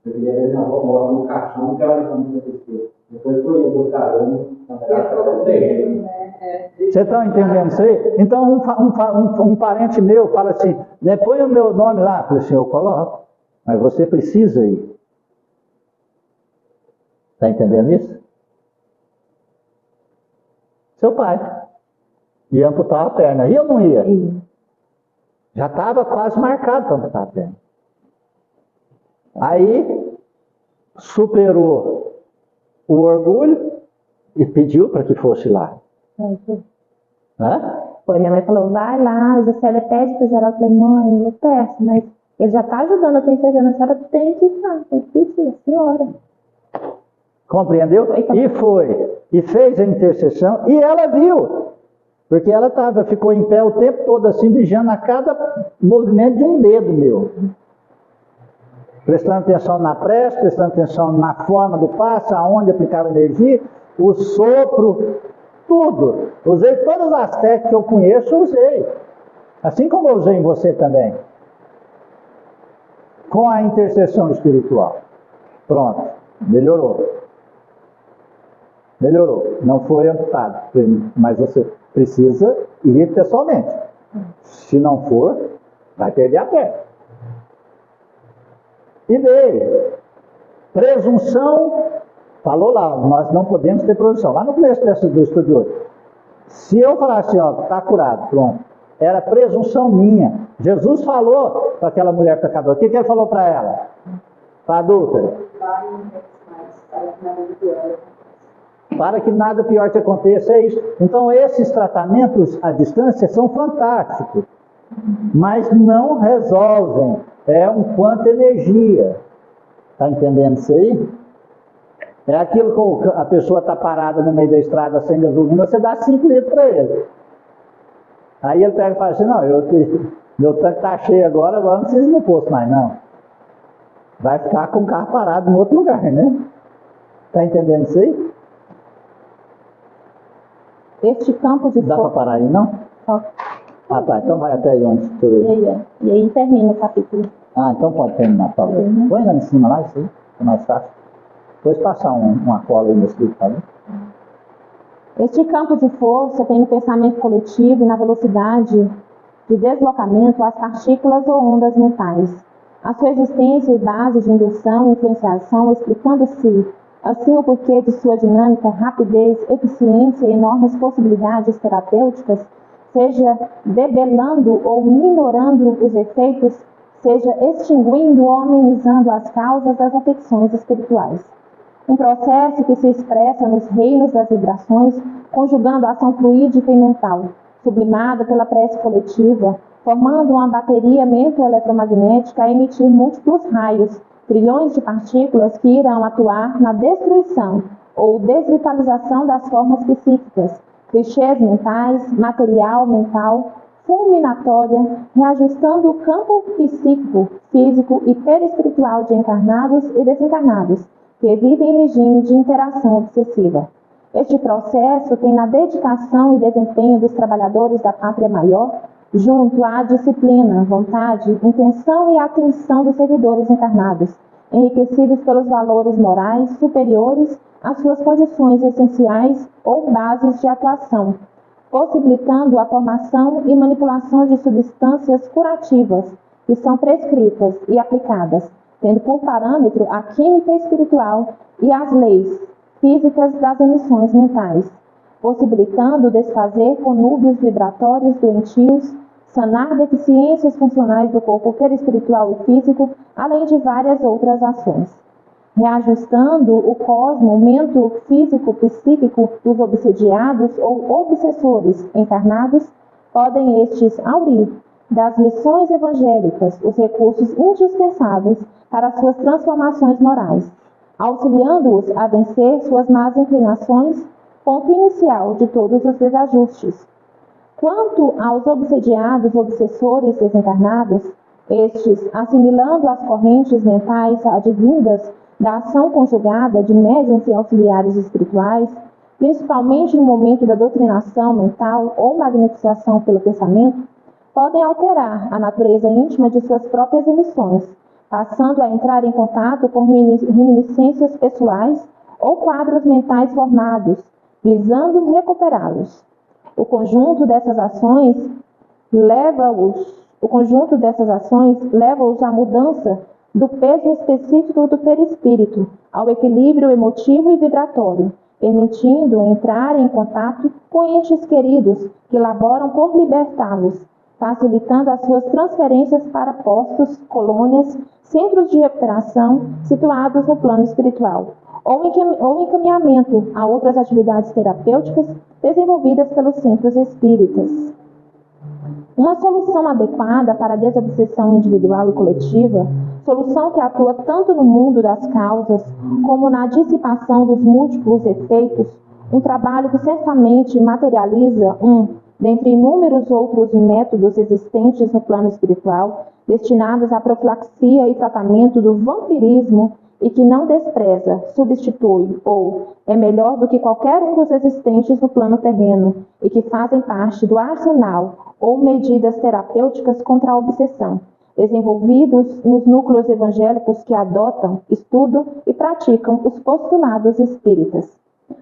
Eu queria ver minha avó mora no caixão que ela não aconteceu. Depois foi buscar Vocês estão entendendo isso aí? Então um parente meu fala assim, põe o meu nome lá. Eu falei assim, eu coloco. Mas você precisa ir. Está entendendo isso? Seu pai ia amputar a perna. Ia ou não ia? Já estava quase marcado para amputar a perna. Aí, superou o orgulho e pediu para que fosse lá. Foi, minha mãe falou, vai lá, José pede para o Geraldo. Eu falei, mãe, eu peço, mas ele já está ajudando, eu tenho certeza, a senhora tem que ir lá, tem que pedir, a senhora. Compreendeu? E foi. E fez a intercessão e ela viu. Porque ela ficou em pé o tempo todo assim, vigiando a cada movimento de um dedo meu. Prestando atenção na prece, prestando atenção na forma do passo, aonde aplicava energia, o sopro, tudo. Usei todas as técnicas que eu conheço, usei. Assim como eu usei em você também. Com a intercessão espiritual. Pronto, melhorou. Melhorou. Não foi amputado, mas você precisa ir pessoalmente. Se não for, vai perder a perna. E daí, presunção, falou lá, nós não podemos ter presunção. Lá no começo do estudo de hoje. Se eu falar assim, ó, está curado, pronto. Era presunção minha. Jesus falou para aquela mulher pecadora. O que ele falou para ela? Para a adúltera? Para que nada pior te aconteça, é isso. Então esses tratamentos à distância são fantásticos. Mas não resolvem. É um quanto energia. Está entendendo isso aí? É aquilo que a pessoa está parada no meio da estrada sem gasolina, você dá 5 litros para ele. Aí ele pega e fala assim, não, meu tanque está cheio agora não precisa ir no posto mais, não. Vai ficar com o carro parado em outro lugar, né? Está entendendo isso aí? Este campo de Dá para parar aí, não? Ah, tá. Então vai até aí onde? E aí termina o capítulo. Ah, então pode terminar, por favor. Põe lá em cima, lá, isso aí. É mais fácil. Depois passar uma cola aí nesse livro, tá bom? Este campo de força tem no pensamento coletivo e na velocidade de deslocamento as partículas ou ondas mentais, a sua existência e base de indução e influenciação, explicando-se assim o porquê de sua dinâmica, rapidez, eficiência e enormes possibilidades terapêuticas, seja debelando ou minorando os efeitos, seja extinguindo ou amenizando as causas das afecções espirituais. Um processo que se expressa nos reinos das vibrações, conjugando a ação fluídica e mental, sublimada pela prece coletiva, formando uma bateria mento-eletromagnética a emitir múltiplos raios, trilhões de partículas que irão atuar na destruição ou desvitalização das formas psíquicas, clichês mentais, material mental, fulminatória, reajustando o campo psíquico, físico e perispiritual de encarnados e desencarnados, que vivem em regime de interação obsessiva. Este processo tem na dedicação e desempenho dos trabalhadores da pátria maior, junto à disciplina, vontade, intenção e atenção dos servidores encarnados, enriquecidos pelos valores morais superiores às suas condições essenciais ou bases de atuação, possibilitando a formação e manipulação de substâncias curativas que são prescritas e aplicadas, tendo por parâmetro a química espiritual e as leis físicas das emissões mentais, possibilitando desfazer conúbios vibratórios doentios, sanar deficiências funcionais do corpo perispiritual e físico, além de várias outras ações. Reajustando o cosmo mento físico-psíquico dos obsediados ou obsessores encarnados, podem estes aurir das lições evangélicas os recursos indispensáveis para suas transformações morais, auxiliando-os a vencer suas más inclinações, ponto inicial de todos os desajustes. Quanto aos obsediados obsessores desencarnados, estes, assimilando as correntes mentais advindas da ação conjugada de médiuns e auxiliares espirituais, principalmente no momento da doutrinação mental ou magnificação pelo pensamento, podem alterar a natureza íntima de suas próprias emissões, passando a entrar em contato com reminiscências pessoais ou quadros mentais formados, visando recuperá-los. O conjunto dessas ações leva-os à mudança do peso específico do perispírito, ao equilíbrio emotivo e vibratório, permitindo entrar em contato com entes queridos que laboram por libertá-los, facilitando as suas transferências para postos, colônias, centros de recuperação situados no plano espiritual, ou encaminhamento a outras atividades terapêuticas desenvolvidas pelos centros espíritas. Uma solução adequada para a desobsessão individual e coletiva, solução que atua tanto no mundo das causas como na dissipação dos múltiplos efeitos, um trabalho que certamente materializa dentre inúmeros outros métodos existentes no plano espiritual, destinados à profilaxia e tratamento do vampirismo e que não despreza, substitui ou é melhor do que qualquer um dos existentes no plano terreno e que fazem parte do arsenal ou medidas terapêuticas contra a obsessão, desenvolvidos nos núcleos evangélicos que adotam, estudam e praticam os postulados espíritas.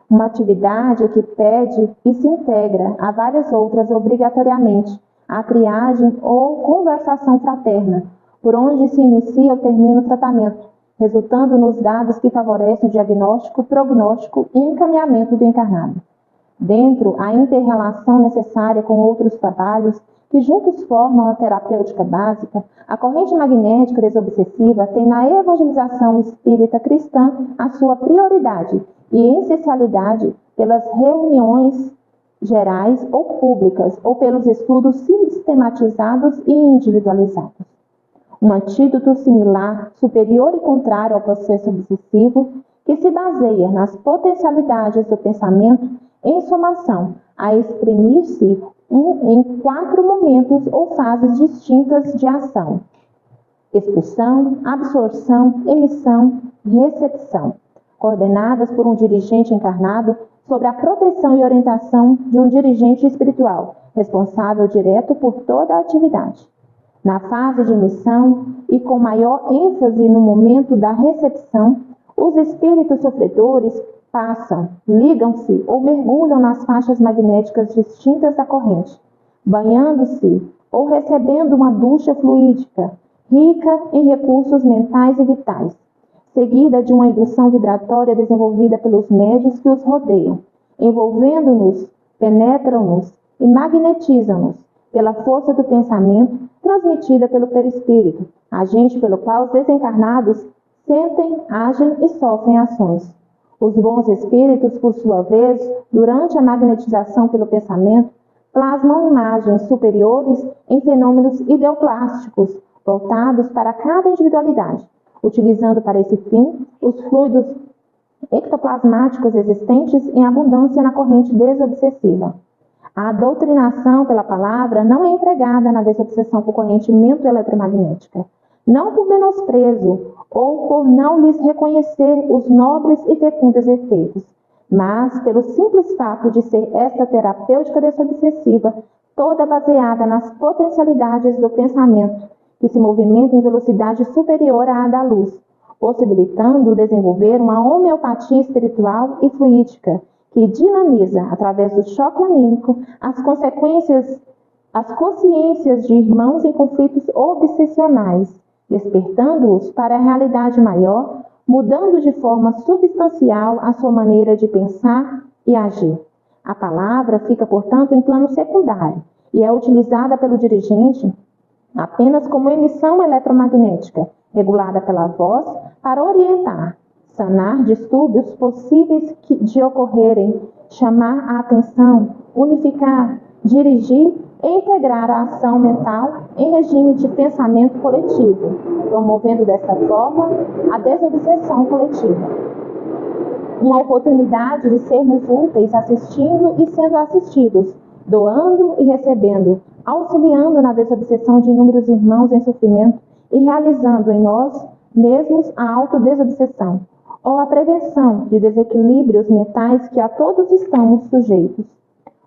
Uma atividade que pede e se integra a várias outras obrigatoriamente, a triagem ou conversação fraterna, por onde se inicia ou termina o tratamento, resultando nos dados que favorecem o diagnóstico, prognóstico e encaminhamento do encarnado. Dentro a inter-relação necessária com outros trabalhos que juntos formam a terapêutica básica, a corrente magnética desobsessiva tem na evangelização espírita cristã a sua prioridade e essencialidade pelas reuniões gerais ou públicas ou pelos estudos sistematizados e individualizados. Um antídoto similar, superior e contrário ao processo obsessivo, que se baseia nas potencialidades do pensamento em somação, a exprimir-se em 4 momentos ou fases distintas de ação: expulsão, absorção, emissão e recepção, coordenadas por um dirigente encarnado sob a proteção e orientação de um dirigente espiritual, responsável direto por toda a atividade. Na fase de emissão e com maior ênfase no momento da recepção, os espíritos sofredores passam, ligam-se ou mergulham nas faixas magnéticas distintas da corrente, banhando-se ou recebendo uma ducha fluídica rica em recursos mentais e vitais, seguida de uma indução vibratória desenvolvida pelos médios que os rodeiam, envolvendo-nos, penetram-nos e magnetizam-nos pela força do pensamento transmitida pelo perispírito, agente pelo qual os desencarnados sentem, agem e sofrem ações. Os bons espíritos, por sua vez, durante a magnetização pelo pensamento, plasmam imagens superiores em fenômenos ideoclásticos voltados para cada individualidade, utilizando para esse fim os fluidos ectoplasmáticos existentes em abundância na corrente desobsessiva. A doutrinação pela palavra não é empregada na desobsessão por corrente eletromagnética, não por menosprezo ou por não lhes reconhecer os nobres e fecundos efeitos, mas pelo simples fato de ser esta terapêutica desobsessiva toda baseada nas potencialidades do pensamento, que se movimenta em velocidade superior à da luz, possibilitando desenvolver uma homeopatia espiritual e fluídica, que dinamiza, através do choque anímico, as consciências de irmãos em conflitos obsessionais, despertando-os para a realidade maior, mudando de forma substancial a sua maneira de pensar e agir. A palavra fica, portanto, em plano secundário e é utilizada pelo dirigente apenas como emissão eletromagnética, regulada pela voz, para orientar, sanar distúrbios possíveis de ocorrerem, chamar a atenção, unificar, dirigir e integrar a ação mental em regime de pensamento coletivo, promovendo desta forma a desobsessão coletiva. Uma oportunidade de sermos úteis assistindo e sendo assistidos, doando e recebendo, auxiliando na desobsessão de inúmeros irmãos em sofrimento e realizando em nós mesmos a autodesobsessão, ou a prevenção de desequilíbrios mentais que a todos estamos sujeitos.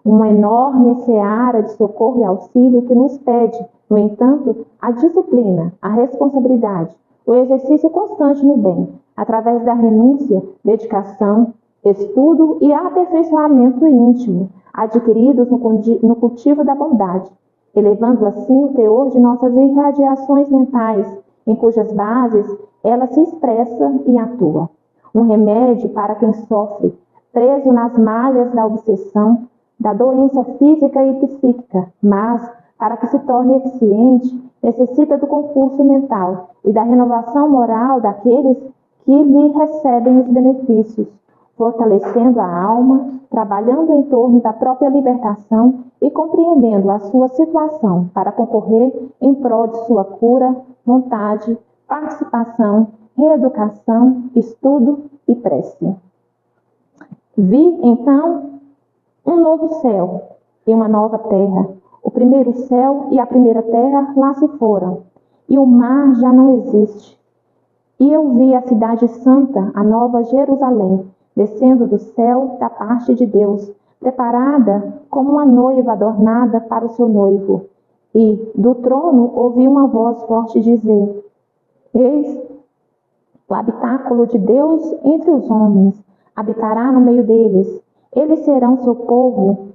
Uma enorme seara de socorro e auxílio que nos pede, no entanto, a disciplina, a responsabilidade, o exercício constante no bem, através da renúncia, dedicação, estudo e aperfeiçoamento íntimo, adquiridos no cultivo da bondade, elevando assim o teor de nossas irradiações mentais, em cujas bases ela se expressa e atua. Um remédio para quem sofre, preso nas malhas da obsessão, da doença física e psíquica, mas, para que se torne eficiente, necessita do concurso mental e da renovação moral daqueles que lhe recebem os benefícios, fortalecendo a alma, trabalhando em torno da própria libertação e compreendendo a sua situação para concorrer em prol de sua cura, vontade, participação, reeducação, estudo e prece. Vi, então, um novo céu e uma nova terra. O primeiro céu e a primeira terra lá se foram, e o mar já não existe. E eu vi a cidade santa, a nova Jerusalém, descendo do céu da parte de Deus, preparada como uma noiva adornada para o seu noivo. E do trono ouvi uma voz forte dizer: Eis o habitáculo de Deus entre os homens, habitará no meio deles. Eles serão seu povo,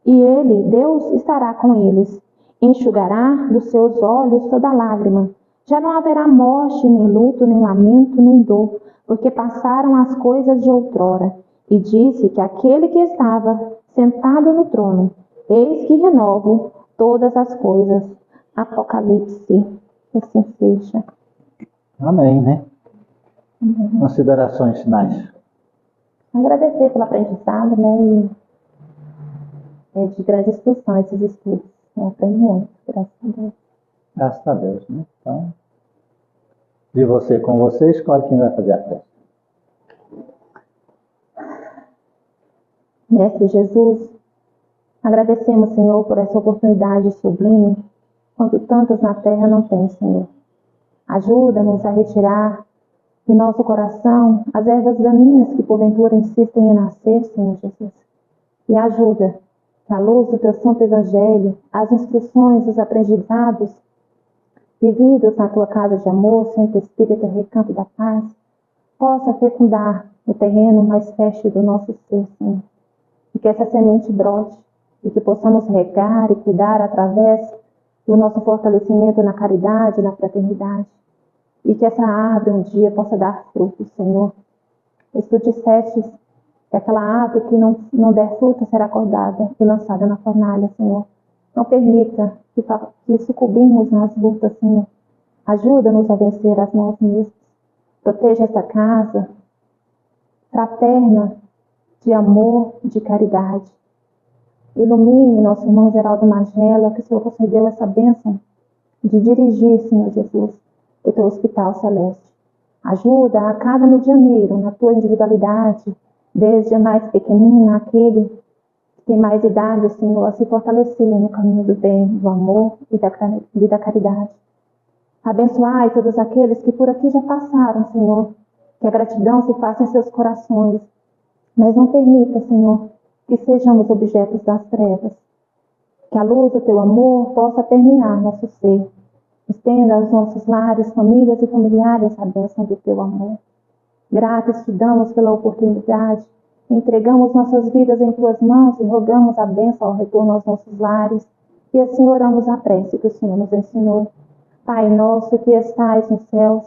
e ele, Deus, estará com eles. Enxugará dos seus olhos toda lágrima. Já não haverá morte, nem luto, nem lamento, nem dor, porque passaram as coisas de outrora. E disse que aquele que estava sentado no trono, eis que renovo todas as coisas. Apocalipse. Assim seja. Amém, né? Considerações finais. Agradecer pelo aprendizado, né? E é de grande instrução esses estudos. Eu aprendi muito, graças a Deus. Graças a Deus, né? Então, de você com você, escolhe quem vai fazer a festa. Mestre Jesus, agradecemos, Senhor, por essa oportunidade sublime, quanto tantas na terra não tem, Senhor. Ajuda-nos a retirar do nosso coração as ervas daninhas que porventura insistem em nascer, Senhor Jesus. E ajuda que a luz do teu santo evangelho, as instruções, os aprendizados vividos na tua casa de amor, Centro Espírita Recanto da Paz, possa fecundar o terreno mais fértil do nosso ser, Senhor. E que essa semente brote e que possamos regar e cuidar através o nosso fortalecimento na caridade, na fraternidade. E que essa árvore um dia possa dar frutos, Senhor. Pois tu disseste que aquela árvore que não der fruto será acordada e lançada na fornalha, Senhor. Não permita que sucumbimos nas lutas, Senhor. Ajuda-nos a vencer as nós mesmos. Proteja essa casa fraterna de amor, de caridade. Ilumine nosso irmão Geraldo Magela, que o Senhor concedeu essa bênção de dirigir, Senhor Jesus, o teu hospital celeste. Ajuda a cada medianeiro na tua individualidade, desde a mais pequenina àquele que tem mais idade, Senhor, a se fortalecer no caminho do bem, do amor e da caridade. Abençoai todos aqueles que por aqui já passaram, Senhor, que a gratidão se faça em seus corações, mas não permita, Senhor, que sejamos objetos das trevas. Que a luz do teu amor possa permear nosso ser. Estenda aos nossos lares, famílias e familiares a bênção do teu amor. Gratos te damos pela oportunidade, entregamos nossas vidas em tuas mãos e rogamos a bênção ao retorno aos nossos lares. E assim oramos a prece que o Senhor nos ensinou. Pai nosso que estais nos céus,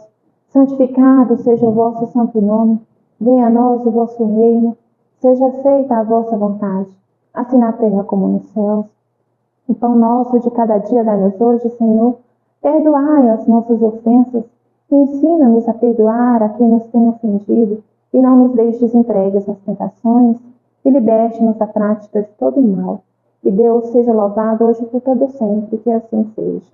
santificado seja o vosso santo nome. Venha a nós o vosso reino. Seja feita a vossa vontade, assim na terra como nos céus. O pão nosso de cada dia dai-nos hoje, Senhor. Perdoai as nossas ofensas e ensina-nos a perdoar a quem nos tem ofendido. E não nos deixes entregues às tentações e liberte-nos da prática de todo o mal. Que Deus seja louvado hoje por todo sempre, que assim seja.